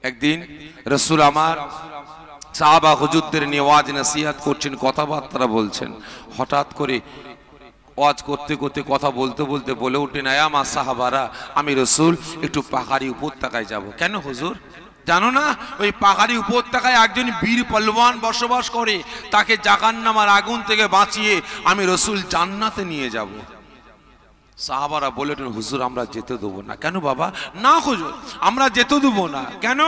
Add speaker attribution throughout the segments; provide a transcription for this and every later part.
Speaker 1: একদিন রাসূল আমার সাহাবা হুজুরদের নিয়ে ওয়াজ নসিহত করছেন, কথাবার্তা বলছেন। হঠাৎ করে ওয়াজ করতে করতে কথা বলতে বলতে বলে উঠলেন, আয়া মা সাহাবারা, আমি রাসূল একটু পাহাড়ি উপত্যকায় যাব। কেন হুজুর? জানো না ওই পাহাড়ি উপত্যকায় একজন বীর পহলওয়ান বসবাস করে, তাকে জাহান্নামের আগুন থেকে বাঁচিয়ে আমি রাসূল জান্নাতে নিয়ে যাব। সাহাবারা বললেন, হুজুর আমরা যেতে দেবো না। কেন বাবা? না হুজুর আমরা যেতে দেবো না। কেন?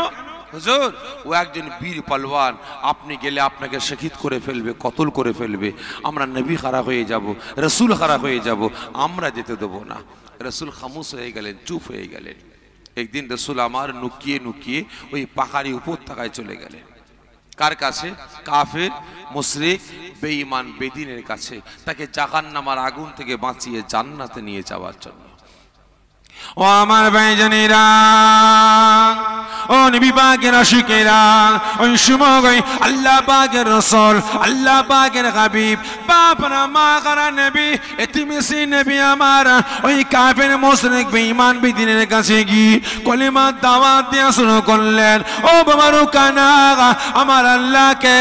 Speaker 1: হুজুর ও একজন বীর পহলওয়ান, আপনি গেলে আপনাকে শহীদ করে ফেলবে, কতল করে ফেলবে, আমরা নবী খারাপ হয়ে যাব, রাসূল খারাপ হয়ে যাব, আমরা যেতে দেবো না। রাসূল খামোশ হয়ে গেলেন, চুপ হয়ে গেলেন। একদিন রাসূল আমার নুকিয়ে নুকিয়ে ওই পাহাড়ি উপত্যকায় চলে গেলেন। কার কাছে? কাফের, মুশরিক, বেঈমান, বেদিনের কাছে, তাকে জাহান্নামের আগুন থেকে বাঁচিয়ে জান্নাতে নিয়ে যাওয়ার জন্য। ও আমার ভাইজানেরা, ও নবী পাকের আশিকেরা, ওই সময় আল্লাহ পাকের রাসূল, আল্লাহ পাকের হাবিব, বাপরা মা করা নবী, এতিমেসি নবী আমার ওই কাফের মুশরিক বেঈমান বেদিনের কাছে গিয়ে কলিমার দাওয়াত দেওয়া শুরু করলেন। ও বাবা রুকানা, আমার আল্লাহকে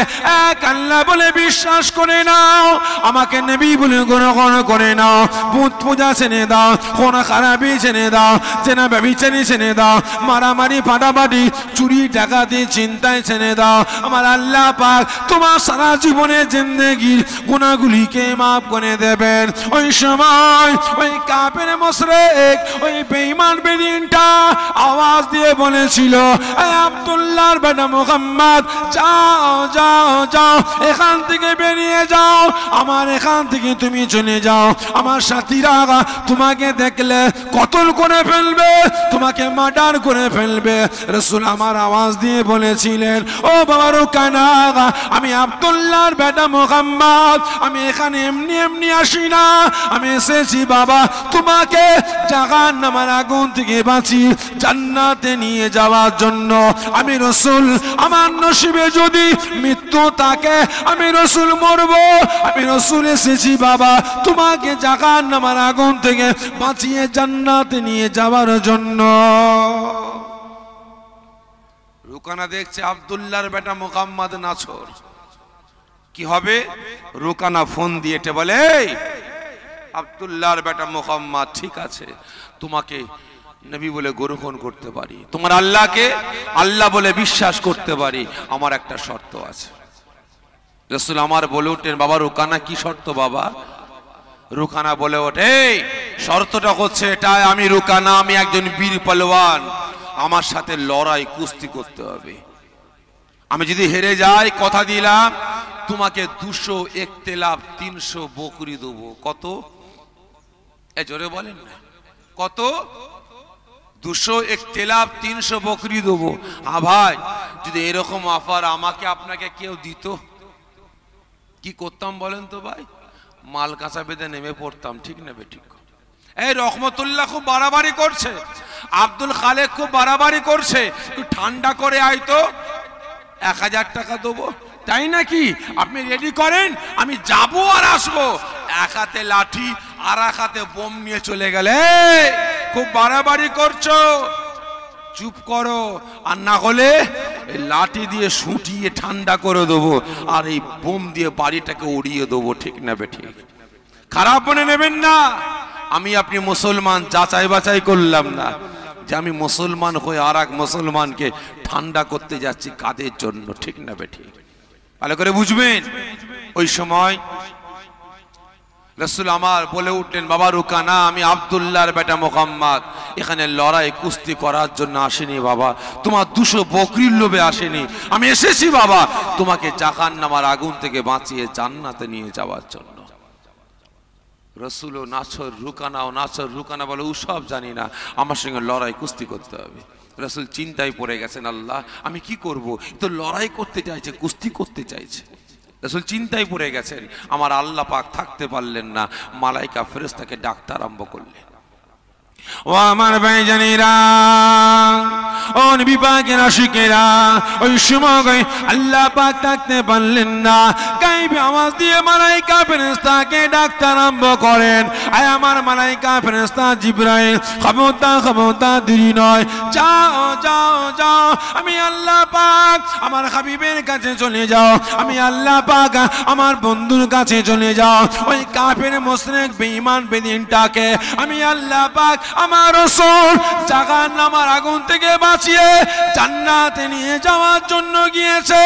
Speaker 1: এক আল্লাহ বলে বিশ্বাস করে নাও, আমাকে নবী বলে গ্রহণ করে নাও, বুত পূজা ছেড়ে দাও, কোন খারাপি ছেড়ে দাও, জেনা ব্যভিচারী ছেড়ে দাও, মারামারি ফাটাফাটি চুরি ডাকাতি চিন্তায় ছেড়ে দাও। আমার আল্লাহ পাক তোমার সারা জীবনের জিন্দেগির গুনাহগুলিকে মাফ করে দেবেন। ওই সময় ওই কাফের মুশরিক ওই বেঈমান বেদিনটা আওয়াজ দিয়ে বলেছিল, এই আব্দুল্লাহর বেটা মুহাম্মদ, যাও যাও যাও, এখান থেকে বেরিয়ে যাও, আমার এখান থেকে তুমি চলে যাও, আমার সাথীরা তোমাকে দেখলে কতল করে ফেলবে, তোমাকে মার্ডার করে ফেলবে। রাসূল আমার আওয়াজ দিয়ে বলেছিলেন, ও বাবা রুকানা, আমি আব্দুল্লাহর বেটা মুহাম্মদ, আমি এখানে এমনি এমনি আসি না, আমি এসেছি বাবা তোমাকে জাহান্নামের আগুন থেকে বাঁচিয়ে জান্নাতে নিয়ে যাওয়ার জন্য। আমি রাসূল, আমার নসিবে যদি মৃত্যু থাকে আমি রাসূল মরব, আমি রাসূল এসেছি বাবা তোমাকে জাহান্নামের আগুন থেকে বাঁচিয়ে জান্নাতে নিয়ে যাওয়ার জন্য। রুকানা দেখছে আব্দুল্লাহর বেটা মুহাম্মদ নাছর, কি হবে? রুকানা ফোন দিয়ে বলে, আব্দুল্লাহর বেটা মুহাম্মদ, ঠিক আছে তোমাকে নবী বলে গ্রহণ করতে পারি, তোমার আল্লাহকে আল্লাহ বলে বিশ্বাস করতে পারি, আমার একটা শর্ত আছে। রাসূল আমার বলে উঠলেন, বাবা রুকানা কি শর্ত বাবা? রুকানা বলে ওঠে, শর্তটা হচ্ছে এটাই, আমি রুকানা, আমি একজন বীর পহলওয়ান, আমার সাথে লড়াই কুস্তি করতে হবে। আমি যদি হেরে যাই কথা দিলাম তোমাকে 200 ইখতিলাফ 300 বকরি দেবো। কত? এ জোরে বলেন না, কত? 200 ইখতিলাফ 300 বকরি দেবো। হ্যাঁ ভাই, যদি এরকম অফার আমাকে আপনাকে কেউ দিত কি করতাম বলেন তো ভাই? মাল কাঁচা বেঁধে নেমে পড়তাম, ঠিক না বেঠিক? এই রহমতুল্লাহ খুব বাড়াবাড়ি করছে, আব্দুল খালেক খুব বাড়াবাড়ি করছে, একটু ঠান্ডা করে আয় তো, 1000 টাকা দেবো, তাই নাকি? আপনি রেডি করেন, আমি যাব আর আসবো। এক হাতে লাঠি আর এক হাতে বোম নিয়ে চলে গেলে, খুব বাড়াবাড়ি করছো, চুপ করো, আর না হলে এই লাঠি দিয়ে শুটিয়ে ঠান্ডা করে দেবো, আর এই বোম দিয়ে বাড়িটাকে উড়িয়ে দেবো, ঠিক না বেঠিক? খারাপ মনে নেবেন না, আমি আপনি মুসলমান, যাচাই বাছাই করলাম না যে আমি মুসলমান হয়ে আর এক মুসলমানকে ঠান্ডা করতে যাচ্ছি কাদের জন্য, ঠিক না বেঠিক? ভালো করে বুঝবেন। ওই সময় রাসূল আমার বলে উঠলেন, বাবা রুকানা, আমি আব্দুল্লাহর বেটা মুহাম্মদ এখানে লড়াই কুস্তি করার জন্য আসেনি বাবা, তোমার 200 বকরির লোভে আসেনি, আমি এসেছি বাবা তোমাকে জাহান্নামের আগুন থেকে বাঁচিয়ে জান্নাতে নিয়ে যাওয়ার জন্য। রাসূলও নাছর, রুকানাও নাছর। রুকানা বলে, ও সব জানি না, আমার সঙ্গে লড়াই কুস্তি করতে হবে। রাসূল চিন্তায় পড়ে গেছেন, আল্লাহ আমি কি করব, তো লড়াই করতে চাইছে, কুস্তি করতে চাইছে। রাসূল চিন্তায় পড়ে গেছেন, আমার আল্লাহ পাক থাকতে পারলেন না, মালাইকা ফেরেশতাকে ডাকতে আরম্ভ করলেন। ও আমার ভাইজানেরা,
Speaker 2: ও নবী পাকের আশিকেরা, ওই সময় আল্লাহ পাক থাকতে পারলেন না, গায়েবী আওয়াজ দিয়ে মালায়েকা ফেরেশতাকে ডাকতে আরম্ভ করেন, আয় আমার মালায়েকা ফেরেশতা জিবরাইল, খবরদার খবরদার, দেরি নয়, যাও যাও যাও, আমি আল্লাহ পাক আমার হাবিবের কাছে চলে যাও, আমি আল্লাহ পাক আমার বন্ধুর কাছে চলে যাও, ওই কাফের মুশরিক বেঈমান বেদিনটাকে আমি আল্লাহ পাক আমার রাসূল জাহান্নামের আগুন থেকে বাঁচিয়ে জান্নাতে নিয়ে যাওয়ার জন্য গিয়েছে।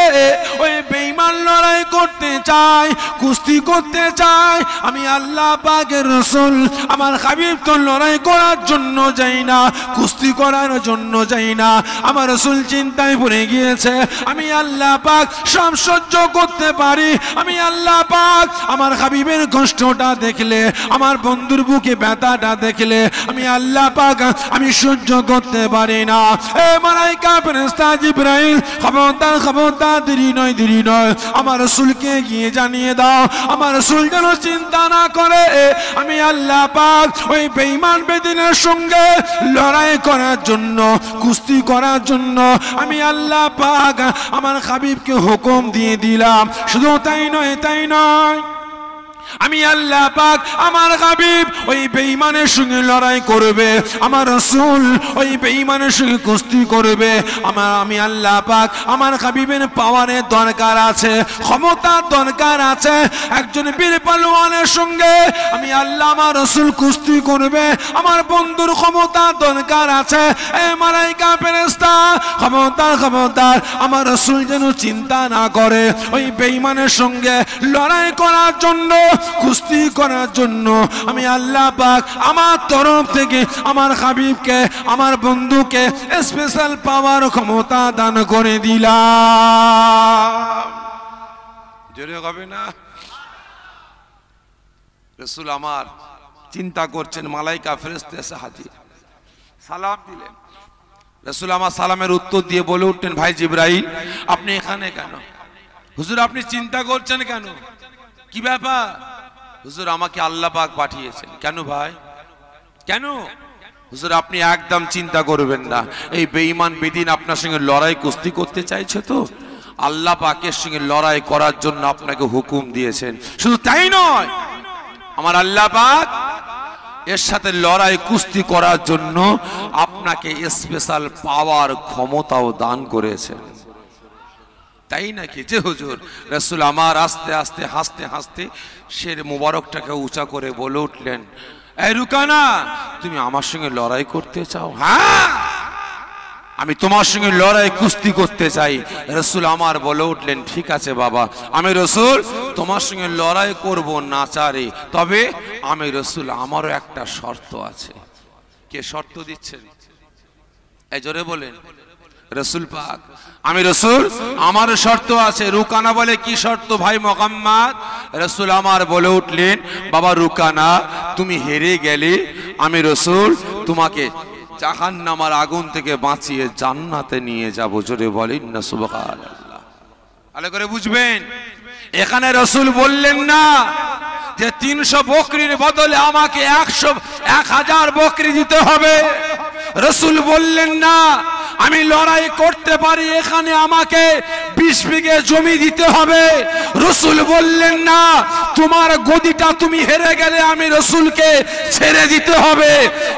Speaker 2: ওই বেঈমান লড়াই করতে চায়, কুস্তি করতে চায়, আমি আল্লাহ পাকের রাসূল আমার হাবিব তো লড়াই করার জন্য যাই না, কুস্তি করার জন্য যাই না, আমার রাসূল চিন্তায় পড়ে গিয়েছে, আমি আল্লাহ পাক সব সহ্য করতে পারি, আমি আল্লাহ পাক আমার হাবিবের কষ্টটা দেখলে, আমার বন্ধুর বুকে ব্যথাটা দেখলে আমি আল্লাহ পাক আমি সহ্য করতে পারি না। এ মালায়েকা ফেরেশতা জিবরাইল, খবরদার খবরদার, দেরি নয় দেরি নয়, আমার রাসূলকে গিয়ে জানিয়ে দাও, আমার রাসূল যেন চিন্তা না করে, আমি আল্লাহ পাক ওই বেঈমান বেদিনের সঙ্গে লড়াই করার জন্য, কুস্তি করার জন্য আমি আল্লাহ পাক আমার হাবিবকে হুকুম দিয়ে দিলাম। শুধু তাই নয়, তাই নয়, আমি আল্লাহ পাক আমার হাবিব ওই বেঈমানের সঙ্গে লড়াই করবে, আমার রাসূল ওই বেঈমানের সঙ্গে কুস্তি করবে, আমি আল্লাহ পাক আমার হাবিবের পাওয়ারের দরকার আছে, ক্ষমতার দরকার আছে, একজন বীর পালোয়ানের সঙ্গে আমি আল্লাহ আমার রাসূল কুস্তি করবে, আমার বন্ধুর ক্ষমতার দরকার আছে। এ মালায়েকা ফেরেশতা, খবরদার খবরদার, আমার রাসূল যেন চিন্তা না করে, ওই বেঈমানের সঙ্গে লড়াই করার জন্য, কুস্তি করার জন্য আমি আল্লাহ পাক আমার তরফ থেকে আমার হাবিবকে, আমার বন্ধুকে স্পেশাল পাওয়ার ক্ষমতা দান করে দিলাম।
Speaker 1: জোরে হবে না? রাসূল আমার চিন্তা করছেন, মালায়েকা ফেরেশতা এসে হাজির, সালাম দিলেন। রাসূল আমার সালামের উত্তর দিয়ে বলে উঠলেন, ভাই জিবরাইল, আপনি এখানে কেন? হুজুর আপনি চিন্তা করছেন কেন? কি ব্যাপার? হুজুর আমাকে আল্লাহ পাক পাঠিয়েছেন। কেন ভাই, কেন? হুজুর আপনি একদম চিন্তা করবেন না, এই বেঈমান বেদিন আপনার সঙ্গে লড়াই কুস্তি করতে চাইছে, তো আল্লাহ পাকের সঙ্গে লড়াই করার জন্য আপনাকে হুকুম দিয়েছেন। শুধু তাই নয়, আমার আল্লাহ পাক এর সাথে লড়াই কুস্তি করার জন্য আপনাকে স্পেশাল পাওয়ার ক্ষমতাও দান করেছেন। তাই নাকি? যে হুজুর। রাসূল আমার আস্তে আস্তে হাসতে হাসতে শের মুবারকটাকে উঁচা করে বলে উঠলেন, এই রুকানা, তুমি আমার সঙ্গে লড়াই করতে চাও? হ্যাঁ, আমি তোমার সঙ্গে লড়াই কুস্তি করতে চাই। রাসূল আমার বলে উঠলেন, ঠিক আছে বাবা, আমি রাসূল তোমার সঙ্গে লড়াই করব না চারে, তবে আমি রাসূল আমারও একটা শর্ত আছে। কে শর্ত দিচ্ছেন? এই জোরে বলেন। রাসূল পাক, আমি রাসূল আমার শর্ত আছে। রুকানা বলে, কি শর্ত ভাই মুহাম্মদ? রাসূল আমার বলে উঠলেন, বাবা রুকানা, তুমি হেরে গেলে আমি রাসূল তোমাকে জাহান্নামের আগুন থেকে বাঁচিয়ে জান্নাতে নিয়ে যাব। জোরে বলেন না সুবহানাল্লাহ। ভালো করে বুঝবেন, এখানে রাসূল বললেন না যে 300 বকরির বদলে আমাকে 1000 বকরি দিতে হবে। রাসূল বললেন না আমি লড়াই করতে পারি, এখানে আমাকে 20 বিঘে জমি দিতে হবে। রাসূল বললেন না তোমার গদিটা তুমি হেরে গেলে আমি রাসূলকে ছেড়ে দিতে হবে।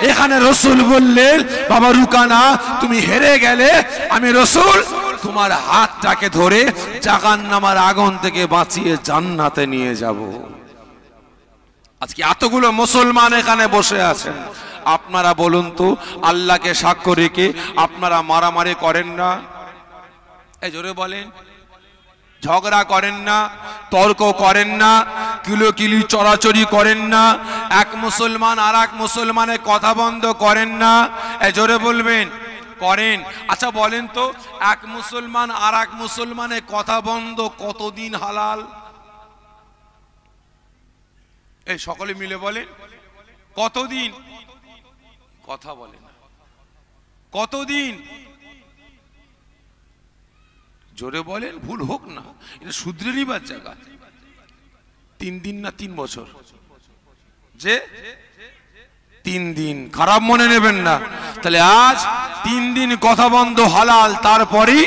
Speaker 1: এখানে রাসূল বললেন, বাবা রুকানা, তুমি হেরে গেলে আমি রাসূল তোমার হাতটাকে ধরে জাহান্নামের আগুন থেকে বাঁচিয়ে জান্নাতে নিয়ে যাব। আজকে এতগুলো মুসলমান এখানে বসে আছেন, আপনারা বলুন তো, আল্লাহকে সাক্ষ্য রেখে আপনারা মারামারি করেন না? এই জোরে বলেন। ঝগড়া করেন না, তর্ক করেন না, কিলোকিলি চড়াচড়ি করেন না, এক মুসলমান আর এক মুসলমানের কথা বন্ধ করেন না? এই জোরে বলবেন, করেন। আচ্ছা বলেন তো, এক মুসলমান আর এক মুসলমানের কথা বন্ধ কতদিন হালাল? এই সকলে মিলে বলেন, কতদিন? কথা বলে না, কতদিন? জোরে বলেন, ভুল হোক না, এটা শুধরে নিবার জায়গা। 3 দিন না 3 বছর? যে
Speaker 2: 3 দিন, খারাপ মনে নেবেন না। তাহলে আজ 3 দিন কথা বন্ধ হালাল, তারপরেই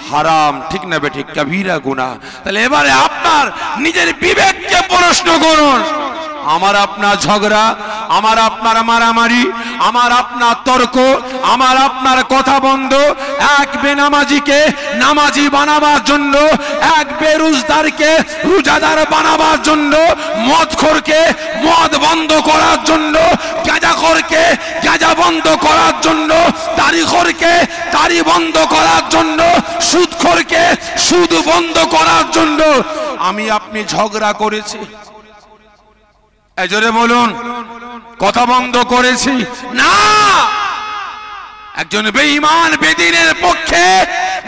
Speaker 2: হারাম, ঠিক না বেঠিক? কবিরা গুনাহ। তাহলে এবারে আপনার নিজের বিবেককে প্রশ্ন করুন। আমার আপনার ঝগড়া, আমার আপনার মারামারি, আমার আপনার তর্ক, আমার আপনার কথা বন্ধ এক বেনামাজিকে নামাজি বানাবার জন্য, এক বেরোজদারকে রোজাদার বানাবার জন্য, মদখোরকে মদ বন্ধ করার জন্য, গাঁজাখোরকে গাঁজা বন্ধ করার জন্য, দাড়িখোরকে দাড়ি বন্ধ করার জন্য, সুদখোরকে সুদ বন্ধ করার জন্য আমি আপনি ঝগড়া করেছি। জোরে বলুন, কথা বন্ধ করেছি না। একজন বেঈমান বেদিনের পক্ষে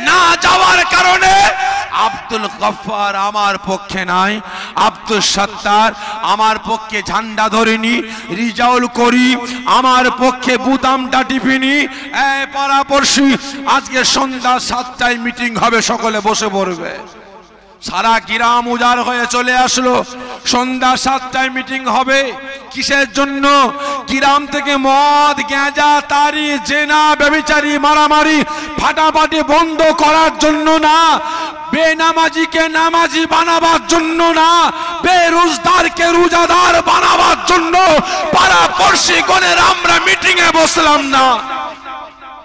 Speaker 2: না যাওয়ার কারণে আব্দুল গফফার আমার পক্ষে নাই, আব্দুল সত্তার আমার পক্ষে ঝান্ডা ধরেনি, রিজাউল করিম আমার পক্ষে বুতামটা টিপিনি। পাড়াপড়শি আজকে সন্ধ্যা 7টায় মিটিং হবে, সকলে বসে পড়বে। সারা গ্রাম উজাড় হয়ে চলে আসলো, সন্ধ্যা 7টায় মিটিং হবে। কিসের জন্য? গ্রাম থেকে মদ, গাঁজা, তারি, জেনা, ব্যভিচারী, মারামারি, ফাটাফাটি বন্ধ করার জন্য না, বেনামাজিকে নামাজি বানাবার জন্য না, বেরোজদারকে রোজাদার বানাবার জন্য পাড়াপড়শি গণের আমরা মিটিং এ বসলাম না।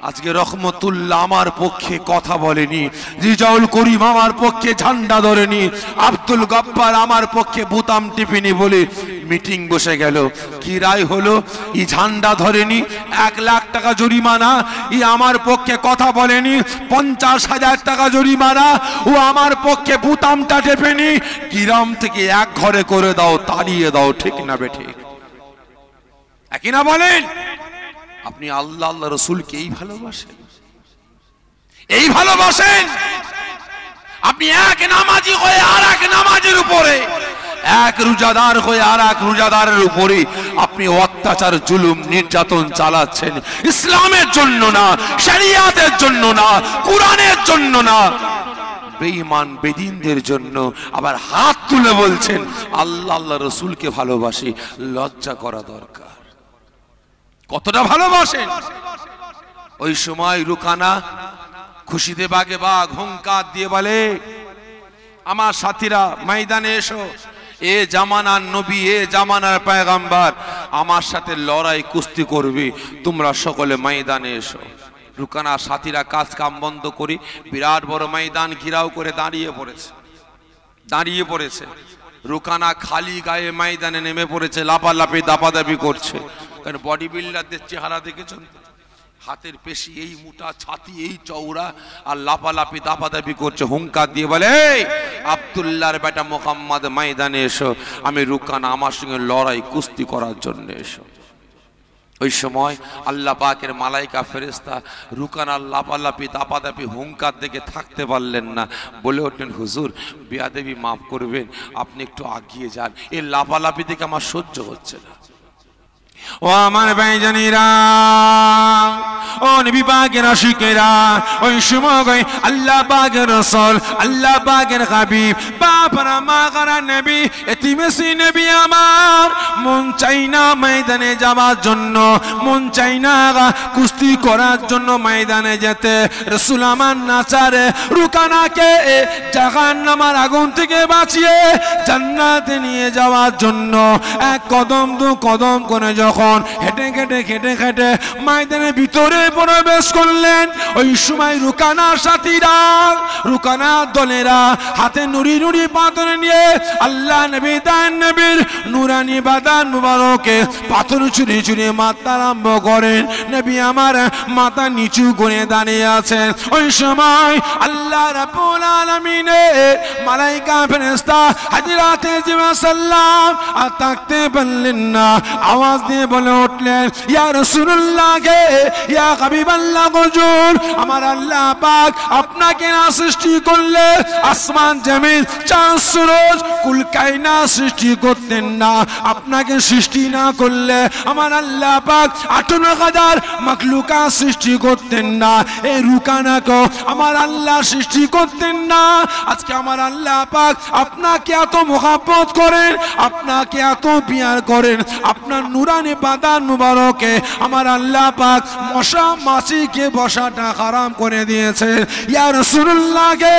Speaker 2: আজকে রহমতুল্লাহ আমার পক্ষে কথা বলেনি, রিজাউল করিম আমার পক্ষে ঝান্ডা ধরেনি, আব্দুল গফফার আমার পক্ষে বুতাম টিপিনি বলে মিটিং বসে গেল। কি রায় হলো? ই ঝান্ডা ধরেনি, 1 লাখ টাকা জরিমানা। ই আমার পক্ষে কথা বলেনি, 50,000 টাকা জরিমানা। ও আমার পক্ষে বুতামটা টেপেনি। গ্রাম থেকে এক ঘরে করে দাও, তাড়িয়ে দাও, ঠিক না বেঠিক? একই না বলেন? আপনি আল্লাহ আল্লাহ রসুলকে এই ভালোবাসেন, এই ভালোবাসেন। আপনি এক নামাজি হয়ে আর এক নামাজের উপরে, এক রোজাদার হয়ে আর এক রোজাদারের উপরে আপনি অত্যাচার, জুলুম, নির্যাতন চালাচ্ছেন। ইসলামের জন্য না, শরিয়াতের জন্য না, কোরআনের জন্য না, বেঈমান বেদিনদের জন্য। আবার হাত তুলে বলছেন আল্লাহ আল্লাহ রসুলকে ভালোবাসি। লজ্জা করা দরকার। কতটা ভালোবাসেন? ওই সময় রুকানা খুশিতে বাগে বাঘ হুঙ্কার দিয়ে বলে, আমার সাথীরা ময়দানে এসো, এ জামানার নবী, এ জামানার পয়গম্বর আমার সাথে লড়াই কুস্তি করবে, তোমরা সকলে ময়দানে এসো। রুকানা সাথীরা কাজ কাম বন্ধ করে বিরাট বড় ময়দান ঘিরাও করে দাঁড়িয়ে পড়েছে। রুকানা খালি গায়ে ময়দানে নেমে পড়েছে, লাপালাপি দাপাদাপি করছে। কারণ বডি বিল্ডারদের চেহারা দেখেছেন, হাতের পেশি এই মোটা, ছাতি এই চওড়া, আর লাপালাপি দাপাদাপি করছে। হুঙ্কার দিয়ে বলে, আব্দুল্লাহর বেটা মুহাম্মদ ময়দানে এসো, আমি রুকানা আমার সঙ্গে লড়াই কুস্তি করার জন্য এসো। ওই সময় আল্লাহ পাকের মালাইকা ফেরেশতা রুকানার লাপালাপি দাপাদাপি হুঙ্কার দেখে থাকতে পারলেন না, বলে ওঠেন, হুজুর বেয়াদবি মাফ করবেন, আপনি একটু আগিয়ে যান, এই লাপালাপি দেখে আমার সহ্য হচ্ছে না। ও আমার ভাইজানেরা, ও নবী পাকের আশিকেরা, ওই সময় আল্লাহ পাকের রাসূল, আল্লাহ পাকের হাবিব, বাপরা মাগারা নবী, এতিমেসি নবী আমার মন চাই না ময়দানে যাওয়ার জন্য, মন চাই না কুস্তি করার জন্য ময়দানে যেতে। রাসূল আমার নাচারে রুকানাকে জাহান্নামের আগুন থেকে বাঁচিয়ে জান্নাতে নিয়ে যাওয়ার জন্য এক কদম দু কদম করে যখন হেঁটে হেঁটে ময়দানের ভিতরে প্রবেশ করলেন, ওই সময় রুকানার সাথীরা, রুকানার দলেরা হাতে নুরি নুরি পাথর নিয়ে আল্লাহ নবী তার নবীর নুরানি বাদান মুবারকে পাথর ছুঁড়ে ছুঁড়ে মারতে আরম্ভ করেন। নবী আমার মাথা নিচু করে দাঁড়িয়ে আছেন। ওই সময় আল্লাহ রাব্বুল আলামিনের মালাইকা ফেরেশতা হাজরাতে জিবরাইল সাল্লাম আর থাকতে পারলেন না, আওয়াজ দিয়ে বলে উঠলেন, ইয়া রাসূলুল্লাহ গে, ইয়া হাবিবাল্লাহ হুজুর, আমার আল্লাহ পাক আপনাকে না সৃষ্টি করলে আসমান জমিন চাঁদ সূরজ কুল কায়নাত সৃষ্টি করতেন না। আপনাকে সৃষ্টি না করলে আমার আল্লাহ পাক 58,000 মাখলুকাত সৃষ্টি করতেন না। এই রুকানাকে আমার আল্লাহ সৃষ্টি করতেন না। আজকে আমার আল্লাহ পাক আপনাকে এত মহব্বত করেন, আপনাকে এত পিয়ার করেন, আপনার নুরানি বাদান মুবারকে আমার আল্লাহ পাক মশা মাছিকে বসাটা হারাম করে দিয়েছে। ইয়া রাসূলুল্লাহ গে,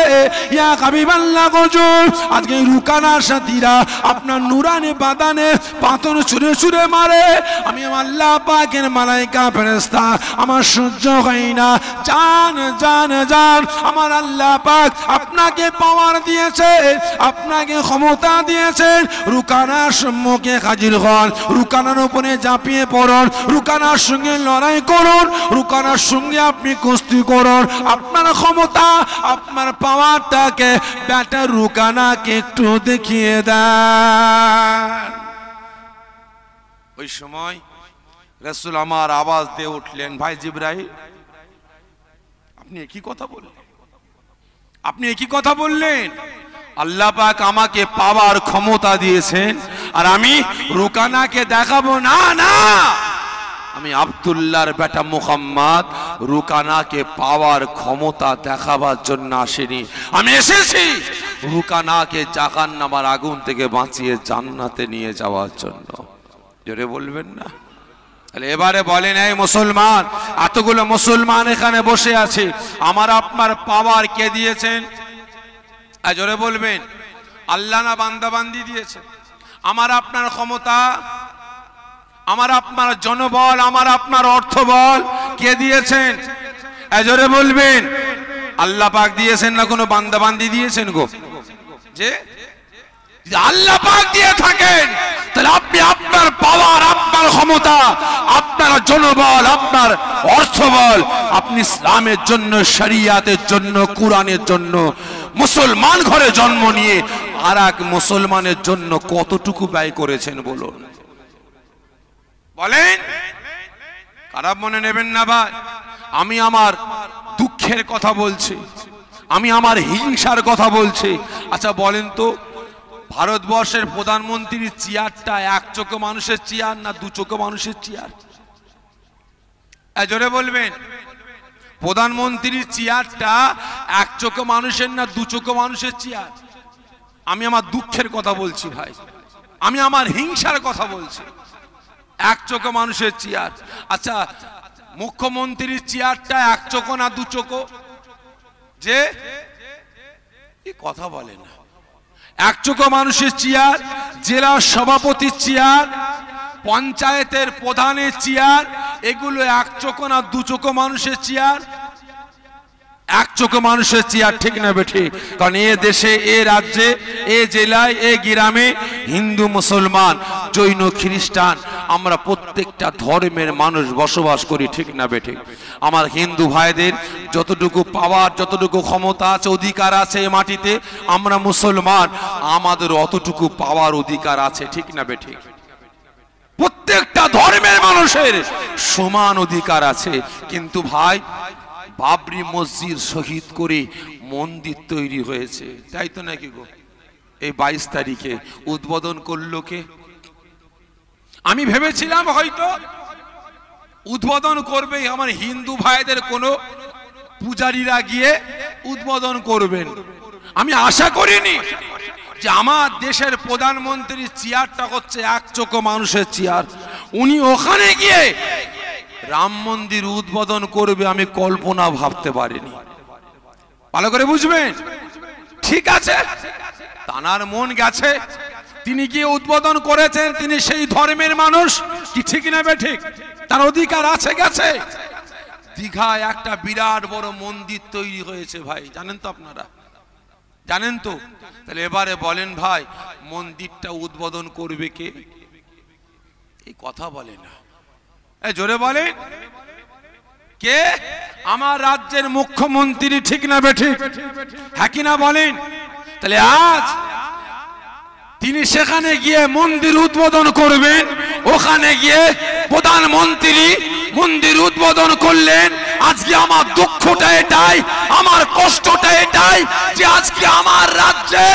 Speaker 2: ইয়া হাবিবাল্লাহ হুজুর, আজকে রুকানার সাথীরা আপনার নুরানি বাদানে পাথর ছুঁড়ে ছুঁড়ে মারে, আমি আল্লাহ পাকের মালাইকা ফেরেশতা আমার সহ্য হয় না। জান জান জান, আমার আল্লাহ পাক আপনাকে পাওয়ার দিয়েছে, আপনাকে ক্ষমতা দিয়েছেন। রুকানার সম্মুখে হাজির হন, রুকানার উপরে ঝাঁপিয়ে পড়ুন, রুকানার সঙ্গে লড়াই করুন, রুকানার সঙ্গে আপনি কুস্তি করুন। আপনার ক্ষমতা, আপনার পাওয়ারটাকে ব্যাটা রুকানাকে একটু দেখিয়ে দেন।
Speaker 1: ওই সময় রাসূল আমার আওয়াজ দিয়ে উঠলেন, ভাই জিবরাইল, আপনি একই কথা বললেন, আপনি একই কথা বললেন। আল্লাহ পাক আমাকে পাওয়ার ক্ষমতা দিয়েছেন আর আমি রুকানাকে দেখাবো না? না, আমি আব্দুল্লাহর বেটা মুহাম্মদ রুকানাকে পাওয়ার ক্ষমতা দেখাবার জন্য আসিনি, আমি এসেছি রুকানাকে জাহান্নামের আগুন থেকে বাঁচিয়ে জান্নাতে নিয়ে যাওয়ার জন্য। জোরে বলবেন না? তাহলে এবারে বলেন, এই মুসলমান, এতগুলো মুসলমান এখানে বসে আছে, আমার আপনার পাওয়ার কে দিয়েছেন? জোরে বলবেন, আল্লাহ না বান্দাবান্দি দিয়েছে? আমার আপনার ক্ষমতা, আমার আপনার জনবল, আমার আপনার অর্থবল কে দিয়েছেন? জোরে বলবেন, আল্লাহ পাক দিয়েছেন না কোনো বান্দাবান্দি দিয়েছেন গো? যে আল্লাহ পাক দিয়ে থাকেন তাহলে আপনি আপনার পাওয়ার, আপনার ক্ষমতা, আপনার জনবল, আপনার অর্থবল আপনি ইসলামের জন্য, শরিয়াতের জন্য, কোরআনের জন্য, মুসলমান ঘরে জন্ম নিয়ে আর এক মুসলমানের জন্য কতটুকু ব্যয় করেছেন বলুন? বলেন, খারাপ মনে নেবেন না ভাই, আমি আমার দুঃখের কথা বলছি, আমি আমার হিংসার কথা বলছি। আচ্ছা বলেন তো, ভারতবর্ষের প্রধানমন্ত্রীর চেয়ারটা এক চোখে মানুষের চেয়ার না দু চোখে মানুষের চেয়ার? জোরে বলবেন, প্রধানমন্ত্রীর চেয়ারটা এক চোখে মানুষের না দু চোখে মানুষের চেয়ার? আমি আমার দুঃখের কথা বলছি ভাই, আমি আমার হিংসার কথা বলছি। এক চোখে মানুষের চেয়ার। আচ্ছা, মুখ্যমন্ত্রীর চেয়ারটা এক চোখো না দু চোখো? যে কথা বলে না, এক চোখো মানুষের চেয়ার, জেলা সভাপতির চেয়ার, পঞ্চায়েতের প্রধানের চেয়ার, এগুলো এক চোখো না দু চোখো মানুষের চেয়ার? এক চোখে মানুষের চেয়ার, ঠিক না বেঠি? কারণ এ দেশে, এ রাজ্যে, এ জেলায়, এ গ্রামে হিন্দু, মুসলমান, জৈন, খ্রিস্টান, আমরা প্রত্যেকটা ধর্মের মানুষ বসবাস করি, ঠিক না বেঠি? আমার হিন্দু ভাইদের যতটুকু পাওয়ার, যতটুকু ক্ষমতা আছে, অধিকার আছে এ মাটিতে, আমরা মুসলমান, আমাদের অতটুকু পাওয়ার অধিকার আছে, ঠিক না বেঠি? প্রত্যেকটা ধর্মের মানুষের সমান অধিকার আছে। কিন্তু ভাই, বাবরি মসজিদ শহীদ করে মন্দির তৈরি হয়েছে, তাই তো নাকি গো? এই 22 তারিখে উদ্বোধন করলো কে? আমি ভেবেছিলাম হয়তো উদ্বোধন করবে আমার হিন্দু ভাইদের কোনো পূজারীরা গিয়ে উদ্বোধন করবেন। আমি আশা করিনি যে আমার দেশের প্রধানমন্ত্রীর চেয়ারটা হচ্ছে এক চোখো মানুষের চেয়ার, উনি ওখানে গিয়ে রাম মন্দির উদ্বোধন করবে, আমি কল্পনা ভাবতে পারিনি। ভালো করে বুঝবেন, ঠিক আছে, তানার মন গেছে, তিনি গিয়ে উদ্বোধন করেছেন, তিনি সেই ধর্মের মানুষ, কি ঠিক না বেঠিক? তার অধিকার আছে, গেছে। দীঘায় একটা বিরাট বড় মন্দির তৈরি হয়েছে ভাই, জানেন তো আপনারা? জানেন তো? তাহলে এবারে বলেন ভাই, মন্দিরটা উদ্বোধন করবে কে? এই কথা বলে না, জোরে বলেন, কে? আমার রাজ্যের মুখ্যমন্ত্রী, ঠিক না বেঠিক? হ্যাঁ কি না বলেন? তাহলে আজ তিনি সেখানে গিয়ে মন্দির উদ্বোধন করবেন, ওখানে গিয়ে প্রধানমন্ত্রী মন্দির উদ্বোধন করলেন। আজকে আমার দুঃখটা এটাই, আমার কষ্টটা এটাই যে আজকে আমার রাজ্যে,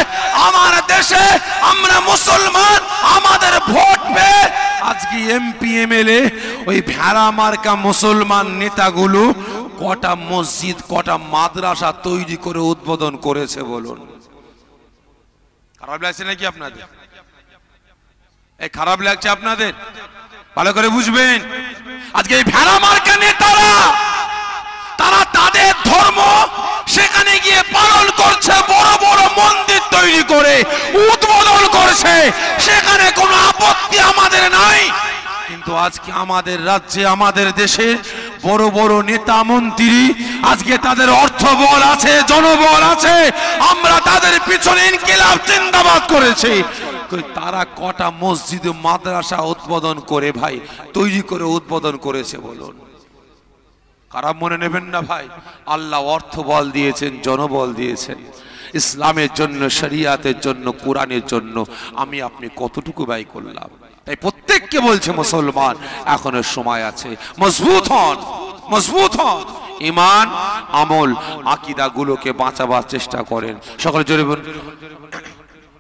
Speaker 1: আমার দেশে আমরা মুসলমান, আমাদের ভোট পেয়ে আজকে এমপি এমএলএ ওই ভেড়া মার্কা মুসলমান নেতাগুলো কটা মসজিদ, কটা মাদ্রাসা তৈরি করে উদ্বোধন করেছে বলুন? খারাপ লাগছে নাকি আপনাদের? এই খারাপ লাগছে আপনাদের? ভালো করে বুঝবেন। আজকে এই ভেড়া মার্কা নেতারা তারা তাদের ধর্ম সেখানে গিয়ে পালন করছে, বড় বড় মন্দির তৈরি করে উদ্বোধন করছে, সেখানে কোনো আপত্তি আমাদের নাই। কিন্তু আজকে আমাদের রাজ্যে, আমাদের দেশে বড় বড় নেতা মন্ত্রী, আজকে তাদের অর্থবল আছে, জনবল আছে, আমরা তাদের পিছনে ইনকিলাব জিন্দাবাদ করেছি। তারা কটা মসজিদ মাদ্রাসা উদ্বোধন করে ভাই তৈরি করে উদ্বোধন করেছে বলুন? খারাপ মনে নেবেন না ভাই। আল্লাহ অর্থ বল দিয়েছেন, জনবল দিয়েছেন ইসলামের জন্য, শরিয়াতের জন্য, কোরআনের জন্য। আমি আপনি কতটুকু ব্যয় করলাম? তাই প্রত্যেককে বলছে মুসলমান এখনো সময় আছে, মজবুত হন, মজবুত হন, ঈমান আমল আকীদা গুলোকে বাঁচাবার চেষ্টা করেন। সকলে জোরে বলুন,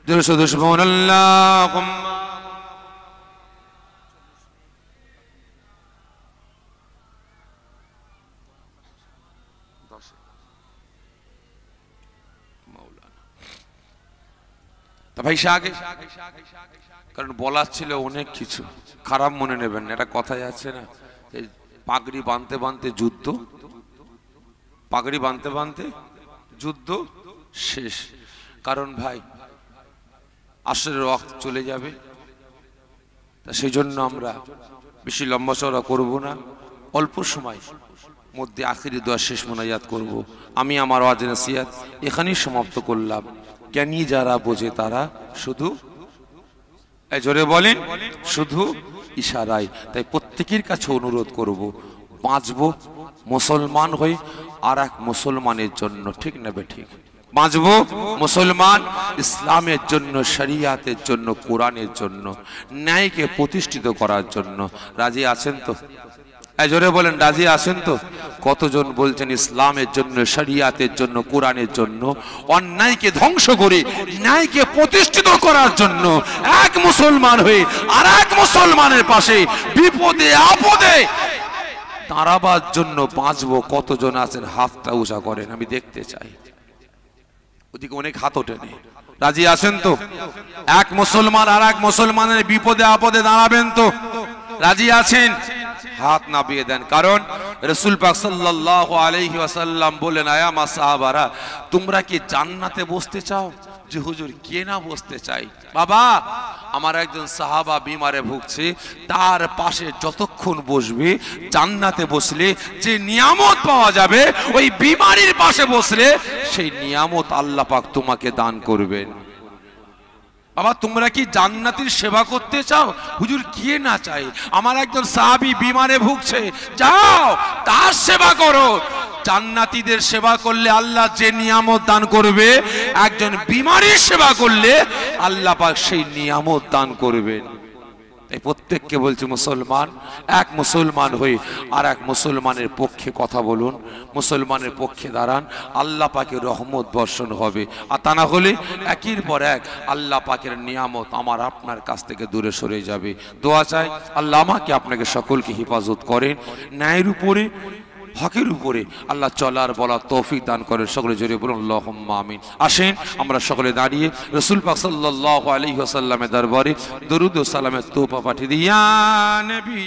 Speaker 1: জোরে শুধু সুবহানাল্লাহ। ভাই আগে কারণ বলার ছিল অনেক কিছু, খারাপ মনে নেবেন না। এটা কথাই আছে না, পাগড়ি বাঁধতে বাঁধতে যুদ্ধ, পাগড়ি বাঁধতে বাঁধতে যুদ্ধ শেষ। কারণ ভাই আসরের ওয়াক্ত চলে যাবে, তা সেই জন্য আমরা বেশি লম্বা চড়া করব না, অল্প সময় মধ্যে আখিরি দোয়া শেষ মোনাজাত করব। আমি আমার ওয়াজ নসিহত এখানেই সমাপ্ত করলাম। জ্ঞানী যারা বোঝে তারা শুধু জোরে বলেন, শুধু ইশারায়। তাই প্রত্যেকের কাছে অনুরোধ করব, বাঁচবো মুসলমান হই আর এক মুসলমানের জন্য, ঠিক না বেঠিক? বাঁচবো মুসলমান ইসলামের জন্য, শরিয়াতের জন্য, কোরআনের জন্য, ন্যায়কে প্রতিষ্ঠিত করার জন্য। রাজি আছেন তো? জোরে বলেন, রাজি আছেন তো? কতজন বলছেন ইসলামের জন্য, শরিয়াতের জন্য, কোরআনের জন্য, অন্যায়কে ধ্বংস করে ন্যায়কে প্রতিষ্ঠিত করার জন্য এক মুসলমান হয়ে আর এক মুসলমানের পাশে বিপদে আপদে দাঁড়াবার জন্য বাঁচবো। কতজন আছেন? হাতটা উঁচা করেন, আমি দেখতে চাই। ওদিকে অনেক হাত ওঠেনি। রাজি আছেন তো? এক মুসলমান আর এক মুসলমানের বিপদে আপদে দাঁড়াবেন তো? রাজি আছেন? হাত নামিয়ে দেন। কারণ রাসূল পাক সাল্লাল্লাহু আলাইহি ওয়াসাল্লাম বলেন, আয়া মা সাহাবারা, তোমরা কি জান্নাতে বসতে চাও? যে হুজুর, কে না বসতে চাই। বাবা, আমার একজন সাহাবা বিমারে ভুগছে, তার পাশে যতক্ষণ বসবে জান্নাতে বসলে যে নিয়ামত পাওয়া যাবে, ওই বিমারির পাশে বসলে সেই নিয়ামত আল্লাহ পাক তোমাকে দান করবেন। বাবা, তোমরা কি জান্নাতের সেবা করতে চাও? হুজুর, কে না চাই। আমার একজন সাহাবী বিমারে ভুগছে, যাও তার সেবা করো। জান্নাতীদের সেবা করলে আল্লাহ যে নিয়ামত দান করবে, একজন বিমারির সেবা করলে আল্লাহ পাক সেই নিয়ামত দান করবেন। তাই প্রত্যেককে বলছি, মুসলমান এক মুসলমান হয়ে আর এক মুসলমানের পক্ষে কথা বলুন, মুসলমানের পক্ষে দাঁড়ান, আল্লাহ পাকের রহমত বর্ষণ হবে। আর তা না হলে একের পর এক আল্লাহ পাকের নিয়ামত আমার আপনার কাছ থেকে দূরে সরে যাবে। দোয়া চাই আল্লাহ আমাকে আপনাকে সকলকে হেফাজত করেন, ন্যায়ের উপরে, হকের উপরে আল্লাহ চলার বলার তৌফিক দান করেন। সকলে জোরে বলুন আল্লাহুম্মা আমিন। আসেন আমরা সকলে দাঁড়িয়ে রাসূল পাক সাল্লাল্লাহু আলাইহি ওয়াসাল্লামের দরবারে দরুদ ও সালামের তোহফা পাঠিয়ে দিই। ইয়া নবী।